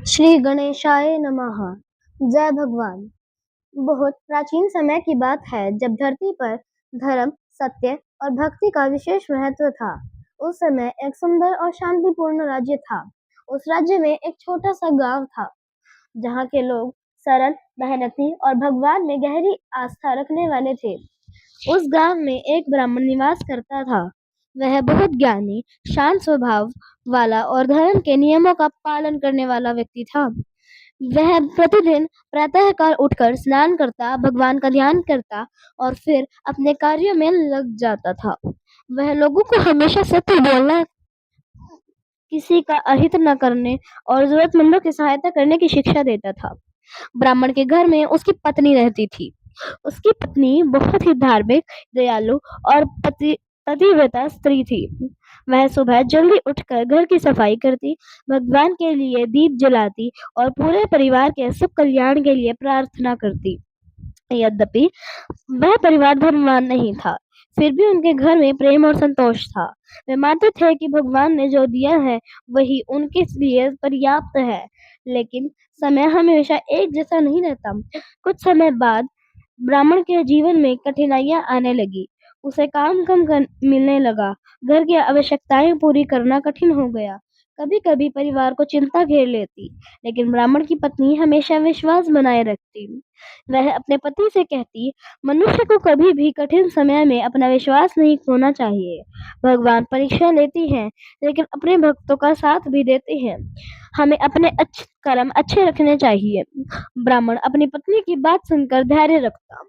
श्री गणेशाय नमः। जय भगवान। बहुत प्राचीन समय की बात है जब धरती पर धर्म, सत्य और भक्ति का विशेष महत्व था। उस समय एक सुंदर और शांतिपूर्ण राज्य था। उस राज्य में एक छोटा सा गांव था जहाँ के लोग सरल, मेहनती और भगवान में गहरी आस्था रखने वाले थे। उस गांव में एक ब्राह्मण निवास करता था। वह बहुत ज्ञानी, शांत स्वभाव वाला और धर्म के नियमों का पालन करने वाला व्यक्ति था। वह प्रतिदिन प्रातःकाल उठकर स्नान करता, भगवान का ध्यान करता और फिर अपने कार्यों में लग जाता था। वह लोगों को हमेशा सत्य बोलना, किसी का अहित न करने और जरूरतमंदों की सहायता करने की शिक्षा देता था। ब्राह्मण के घर में उसकी पत्नी रहती थी। उसकी पत्नी बहुत ही धार्मिक, दयालु और पतिव्रता स्त्री थी। वह सुबह जल्दी उठकर घर की सफाई करती, भगवान के लिए दीप जलाती और पूरे परिवार के सुख कल्याण के लिए प्रार्थना करती। यद्यपि वह परिवार धनवान नहीं था, फिर भी उनके घर में प्रेम और संतोष था। वे मानते थे कि भगवान ने जो दिया है वही उनके लिए पर्याप्त है। लेकिन समय हमेशा एक जैसा नहीं रहता। कुछ समय बाद ब्राह्मण के जीवन में कठिनाइयां आने लगी। उसे काम कम मिलने लगा। घर की आवश्यकताएं पूरी करना कठिन हो गया। कभी कभी परिवार को चिंता घेर लेती, लेकिन ब्राह्मण की पत्नी हमेशा विश्वास बनाए रखती। वह अपने पति से कहती, मनुष्य को कभी भी कठिन समय में अपना विश्वास नहीं खोना चाहिए। भगवान परीक्षा लेती हैं, लेकिन अपने भक्तों का साथ भी देते हैं। हमें अपने अच्छे कर्म अच्छे रखने चाहिए। ब्राह्मण अपनी पत्नी की बात सुनकर धैर्य रखता।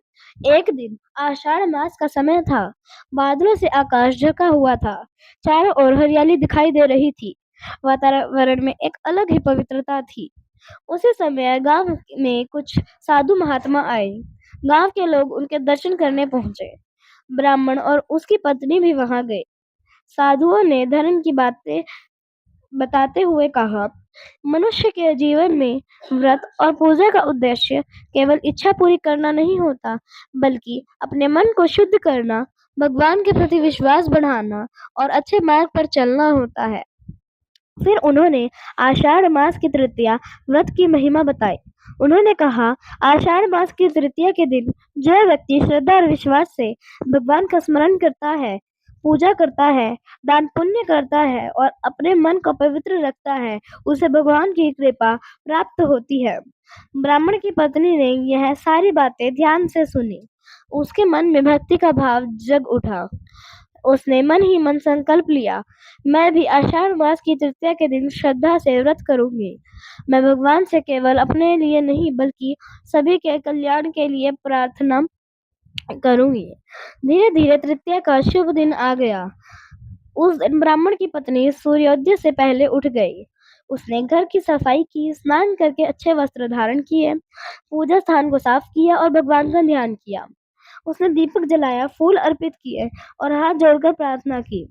एक दिन आषाढ़ मास का समय था। बादलों से आकाश ढका हुआ था। चारों ओर हरियाली दिखाई दे रही थी। वातावरण में एक अलग ही पवित्रता थी। उसी समय गांव में कुछ साधु महात्मा आए। गांव के लोग उनके दर्शन करने पहुंचे। ब्राह्मण और उसकी पत्नी भी वहां गए। साधुओं ने धर्म की बातें बताते हुए कहा, मनुष्य के जीवन में व्रत और पूजा का उद्देश्य केवल इच्छा पूरी करना नहीं होता, बल्कि अपने मन को शुद्ध करना, भगवान के प्रति विश्वास बढ़ाना और अच्छे मार्ग पर चलना होता है। फिर उन्होंने आषाढ़ मास की तृतीया व्रत की महिमा बताई। उन्होंने कहा, आषाढ़ मास की तृतीया के दिन जो व्यक्ति श्रद्धा और विश्वास से भगवान का स्मरण करता है, पूजा करता है, दान पुण्य करता है और अपने मन को पवित्र रखता है, उसे भगवान की कृपा प्राप्त होती है। ब्राह्मण की पत्नी ने यह सारी बातें ध्यान से सुनी। उसके मन में भक्ति का भाव जग उठा। उसने मन ही मन संकल्प लिया, मैं भी आषाढ़ मास की तृतीया के दिन श्रद्धा से व्रत करूंगी। मैं भगवान से केवल अपने लिए नहीं बल्कि सभी के कल्याण के लिए प्रार्थना करूंगी। धीरे धीरे तृतीया का शुभ दिन आ गया। उस दिन ब्राह्मण की पत्नी सूर्योदय से पहले उठ गई। उसने घर की सफाई की, स्नान करके अच्छे वस्त्र धारण किए, पूजा स्थान को साफ किया और भगवान का ध्यान किया। उसने दीपक जलाया, फूल अर्पित किए और हाथ जोड़कर प्रार्थना की,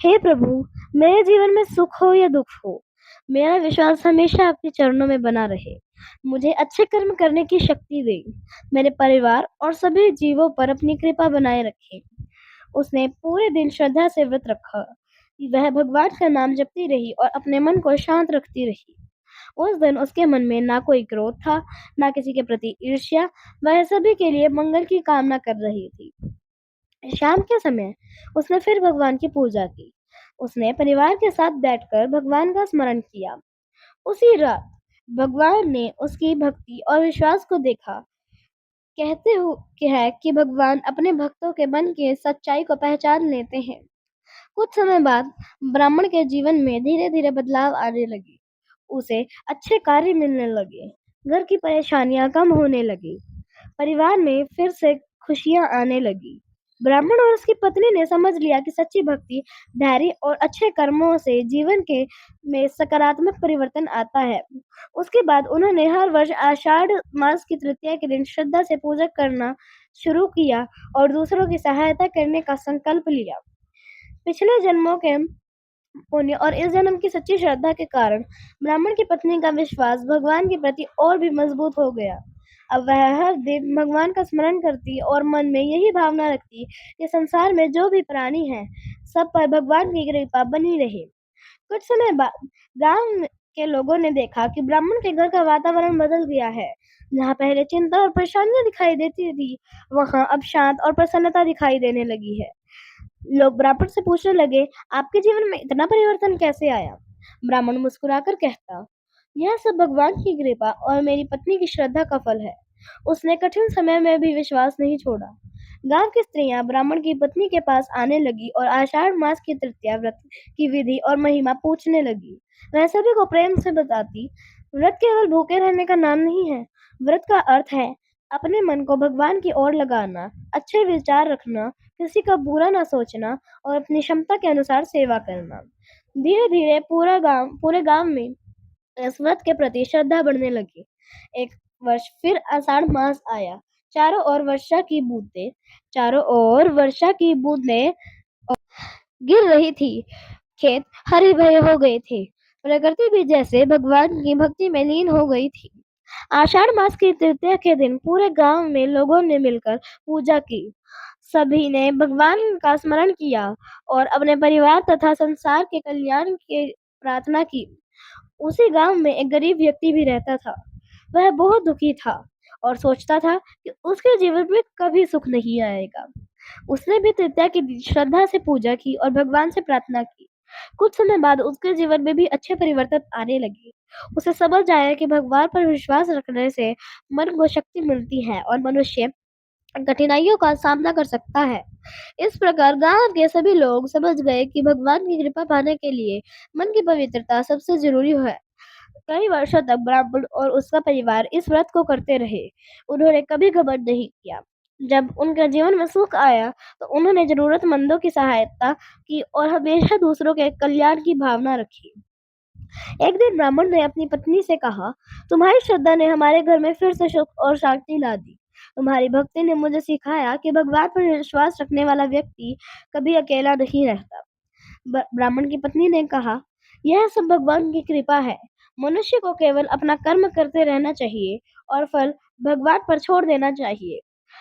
हे प्रभु, मेरे जीवन में सुख हो या दुख हो, मेरा विश्वास हमेशा आपके चरणों में बना रहे। मुझे अच्छे कर्म करने की शक्ति दे। मेरे परिवार और सभी जीवों पर अपनी कृपा बनाए रखे। उसने पूरे दिन श्रद्धा से व्रत रखा। वह भगवान का नाम जपती रही और अपने मन को शांत रखती रही। उस दिन उसके मन में ना कोई क्रोध था, ना किसी के प्रति ईर्ष्या। वह सभी के लिए मंगल की कामना कर रही थी। शाम के समय उसने फिर भगवान की पूजा की। उसने परिवार के साथ बैठकर भगवान का स्मरण किया। उसी रात भगवान ने उसकी भक्ति और विश्वास को देखा। कहते हो कि है कि भगवान अपने भक्तों के मन की सच्चाई को पहचान लेते हैं। कुछ समय बाद ब्राह्मण के जीवन में धीरे धीरे बदलाव आने लगे। उसे अच्छे कार्य मिलने लगे, घर की परेशानियां कम होने लगी, परिवार में फिर से खुशियां आने लगी। ब्राह्मण और उसकी पत्नी ने समझ लिया कि सच्ची भक्ति, धैर्य और अच्छे कर्मों से जीवन के में सकारात्मक परिवर्तन आता है। उसके बाद उन्होंने हर वर्ष आषाढ़ मास की तृतीया के दिन श्रद्धा से पूजा करना शुरू किया और दूसरों की सहायता करने का संकल्प लिया। पिछले जन्मों के पुण्य और इस जन्म की सच्ची श्रद्धा के कारण ब्राह्मण की पत्नी का विश्वास भगवान के प्रति और भी मजबूत हो गया। अब वह हर दिन भगवान का स्मरण करती और मन में यही भावना रखती कि संसार में जो भी प्राणी हैं, सब पर भगवान की कृपा बनी रहे। कुछ समय बाद गांव के लोगों ने देखा कि ब्राह्मण के घर का वातावरण बदल गया है। जहाँ पहले चिंता और परेशानियां दिखाई देती थी, वहाँ अब शांत और प्रसन्नता दिखाई देने लगी है। लोग ब्राह्मण से पूछने लगे, आपके जीवन में इतना परिवर्तन कैसे आया? ब्राह्मण मुस्कुराकर कहता, यह सब भगवान की कृपा और मेरी पत्नी की श्रद्धा का फल है। उसने कठिन समय में भी विश्वास नहीं छोड़ा। गांव की स्त्रियां ब्राह्मण की पत्नी के पास आने लगी और आषाढ़ मास की तृतीया व्रत की विधि और महिमा पूछने लगी। वह सभी को प्रेम से बताती, व्रत केवल भूखे रहने का नाम नहीं है। व्रत का अर्थ है अपने मन को भगवान की ओर लगाना, अच्छे विचार रखना, किसी का बुरा ना सोचना और अपनी क्षमता के अनुसार सेवा करना। धीरे धीरे पूरे गांव में इस व्रत के प्रति श्रद्धा बढ़ने लगी। एक वर्ष फिर आषाढ़ मास आया। चारों ओर वर्षा की बूंदें गिर रही थी। खेत हरे भरे हो गए थे। प्रकृति भी जैसे भगवान की भक्ति में लीन हो गई थी। आषाढ़ मास की तृतीया के दिन पूरे गांव में लोगों ने मिलकर पूजा की। सभी ने भगवान का स्मरण किया और अपने परिवार तथा संसार के कल्याण की प्रार्थना की। उसी गांव में एक गरीब व्यक्ति भी रहता था। वह बहुत दुखी था और सोचता था कि उसके जीवन में कभी सुख नहीं आएगा। उसने भी तृतीया की श्रद्धा से पूजा की और भगवान से प्रार्थना की। कुछ समय बाद उसके जीवन में भी अच्छे परिवर्तन आने लगे। उसे समझ आया कि भगवान पर विश्वास रखने से मन को शक्ति मिलती है और मनुष्य कठिनाइयों का सामना कर सकता है। इस प्रकार गांव के सभी लोग समझ गए कि भगवान की कृपा पाने के लिए मन की पवित्रता सबसे जरूरी है। कई वर्षों तक ब्राह्मण और उसका परिवार इस व्रत को करते रहे। उन्होंने कभी घमंड नहीं किया। जब उनके जीवन में सुख आया तो उन्होंने जरूरतमंदों की सहायता की और हमेशा दूसरों के कल्याण की भावना रखी। एक दिन ब्राह्मण ने अपनी पत्नी से कहा, तुम्हारी श्रद्धा ने हमारे घर में फिर से सुख और शांति ला दी। तुम्हारी भक्ति ने मुझे सिखाया कि भगवान पर विश्वास रखने वाला व्यक्ति कभी अकेला नहीं रहता। ब्राह्मण की पत्नी ने कहा, यह सब भगवान की कृपा है। मनुष्य को केवल अपना कर्म करते रहना चाहिए और फल भगवान पर छोड़ देना चाहिए।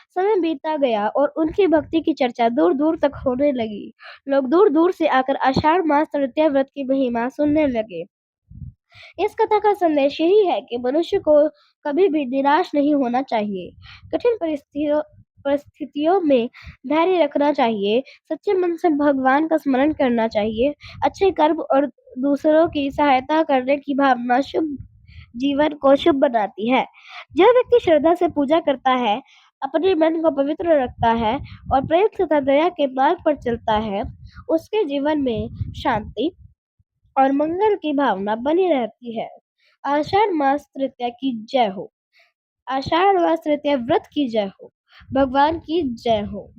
समय बीतता गया और उनकी भक्ति की चर्चा दूर दूर तक होने लगी। लोग दूर दूर से आकर आषाढ़ मास तृतीया व्रत की महिमा सुनने लगे। इस कथा का संदेश यही है कि मनुष्य को कभी भी निराश नहीं होना चाहिए। कठिन परिस्थितियों में धैर्य रखना चाहिए, सच्चे मन से भगवान का स्मरण करना चाहिए। अच्छे कर्म और दूसरों की सहायता करने की भावना शुभ जीवन को शुभ बनाती है। जो व्यक्ति श्रद्धा से पूजा करता है, अपने मन को पवित्र रखता है और प्रेम तथा दया के मार्ग पर चलता है, उसके जीवन में शांति और मंगल की भावना बनी रहती है। आषाढ़ मास तृतीया की जय हो। आषाढ़ मास तृतीया व्रत की जय हो। भगवान की जय हो।